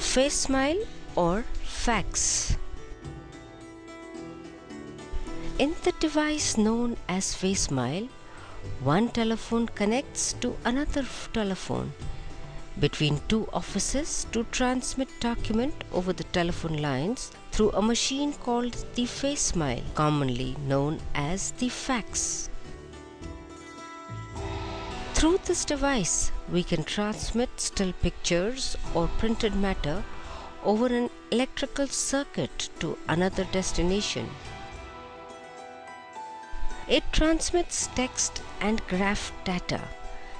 FaceSmile or fax. In the device known as FaceSmile, one telephone connects to another telephone between two offices to transmit document over the telephone lines through a machine called the FaceSmile, commonly known as the fax. Through this device, we can transmit still pictures or printed matter over an electrical circuit to another destination. It transmits text and graph data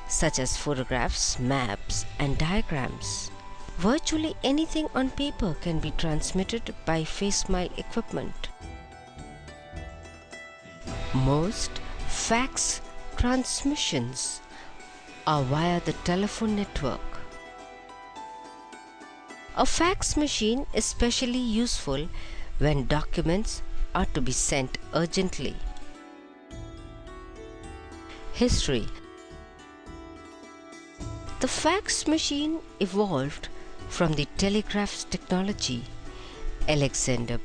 such as photographs, maps, and diagrams. Virtually anything on paper can be transmitted by FaceSmile equipment. Most fax transmissions are via the telephone network. A fax machine is especially useful when documents are to be sent urgently. History. The fax machine evolved from the telegraph technology. Alexander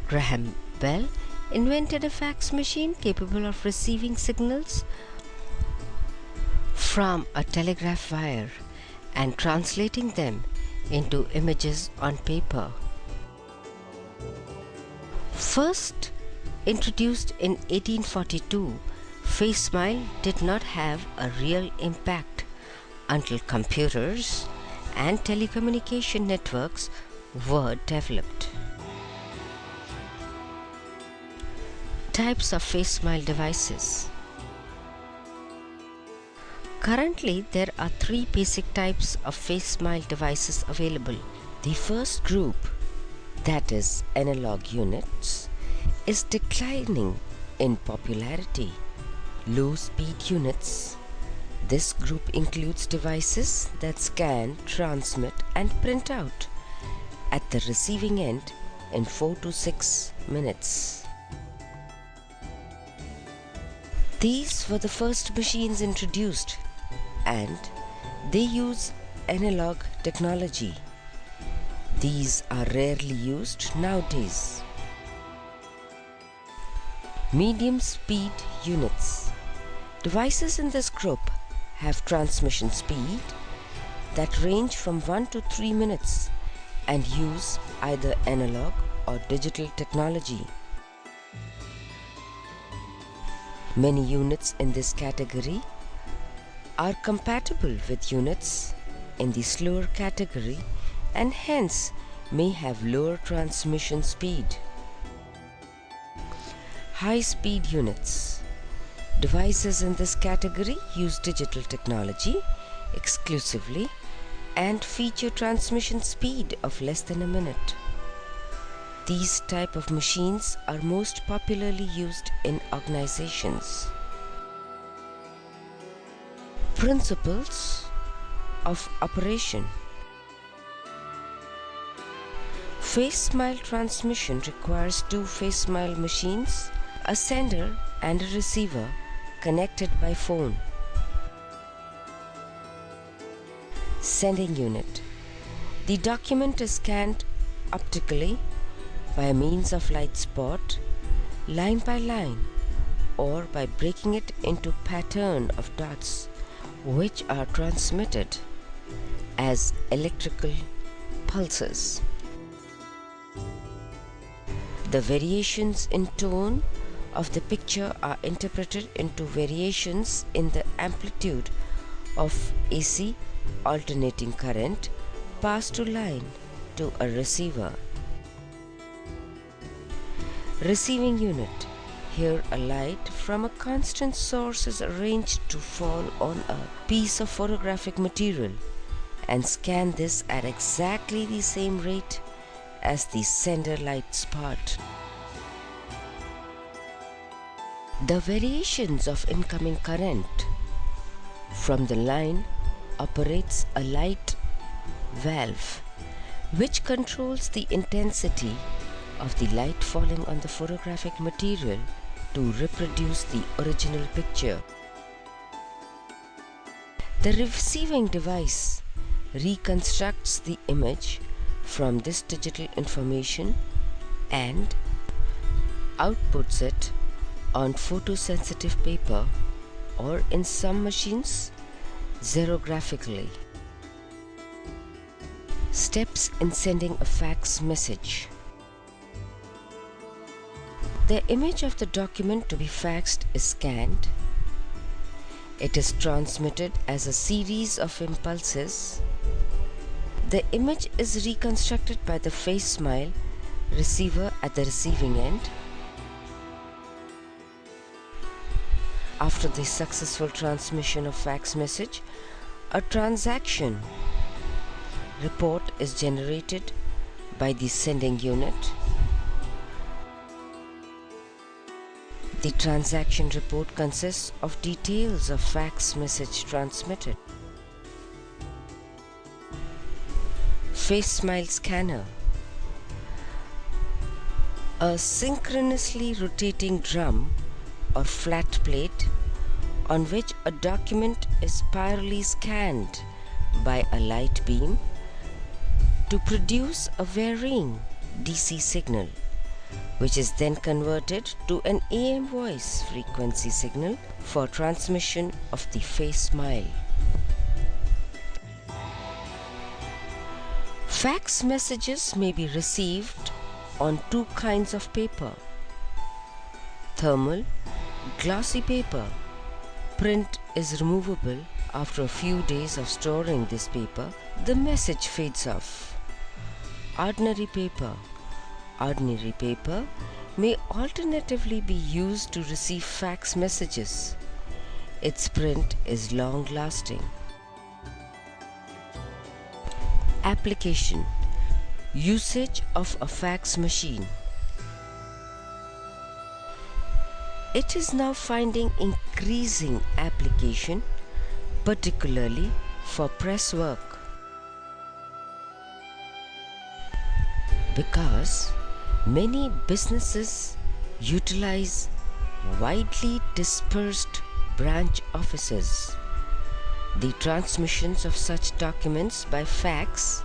Graham Bell invented a fax machine capable of receiving signals from a telegraph wire and translating them into images on paper. First introduced in 1842, FaceSmile did not have a real impact until computers and telecommunication networks were developed. Types of FaceSmile devices. Currently, there are three basic types of FaceSmile devices available. The first group, that is analog units, is declining in popularity. Low-speed units. This group includes devices that scan, transmit, and print out at the receiving end in 4 to 6 minutes. These were the first machines introduced, and they use analog technology. These are rarely used nowadays. Medium speed units. Devices in this group have transmission speed that range from 1 to 3 minutes and use either analog or digital technology. Many units in this category are compatible with units in the slower category and hence may have lower transmission speed. High-speed units. Devices in this category use digital technology exclusively and feature transmission speed of less than a minute. These type of machines are most popularly used in organizations. Principles of operation. FaceSmile transmission requires two FaceSmile machines, a sender and a receiver connected by phone. Sending unit. The document is scanned optically by means of light spot, line by line, or by breaking it into pattern of dots which are transmitted as electrical pulses. The variations in tone of the picture are interpreted into variations in the amplitude of AC alternating current passed to line to a receiver. Receiving unit. Here a light from a constant source is arranged to fall on a piece of photographic material and scan this at exactly the same rate as the sender light spot. The variations of incoming current from the line operates a light valve which controls the intensity of the light falling on the photographic material to reproduce the original picture. The receiving device reconstructs the image from this digital information and outputs it on photosensitive paper, or in some machines xerographically. Steps in sending a fax message. The image of the document to be faxed is scanned. It is transmitted as a series of impulses. The image is reconstructed by the FaceSmile receiver at the receiving end. After the successful transmission of fax message, a transaction report is generated by the sending unit. The transaction report consists of details of fax message transmitted. FaceSmile scanner. A synchronously rotating drum or flat plate on which a document is spirally scanned by a light beam to produce a varying DC signal, which is then converted to an AM voice frequency signal for transmission of the FaceSmile. Fax messages may be received on two kinds of paper: thermal, glossy paper. Print is removable. After a few days of storing this paper, the message fades off. Ordinary paper. Ordinary paper may alternatively be used to receive fax messages. Its print is long-lasting. Application. Usage of a fax machine. It is now finding increasing application, particularly for press work, because many businesses utilize widely dispersed branch offices. The transmissions of such documents by fax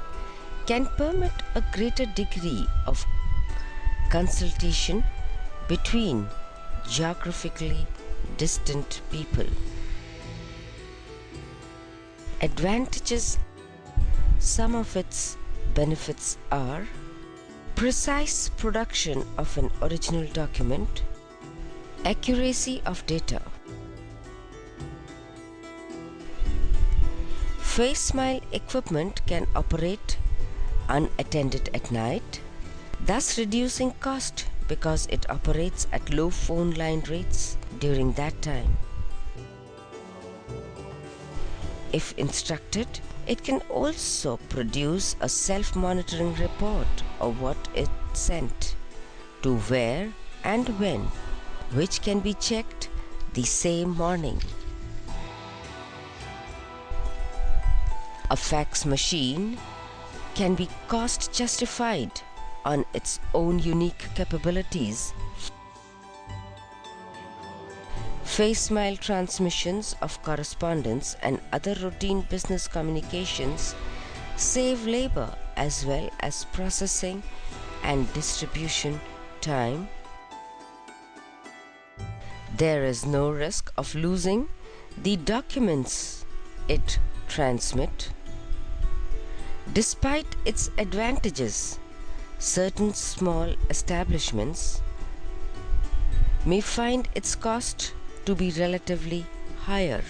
can permit a greater degree of consultation between geographically distant people. Advantages. Some of its benefits are precise production of an original document, accuracy of data. FaceSmile equipment can operate unattended at night, thus reducing cost because it operates at low phone line rates during that time. If instructed, it can also produce a self-monitoring report of what it sent, to where and when, which can be checked the same morning. A fax machine can be cost justified on its own unique capabilities. FaceSmile transmissions of correspondence and other routine business communications save labor as well as processing and distribution time. There is no risk of losing the documents it transmits. Despite its advantages, certain small establishments may find its cost to be relatively higher.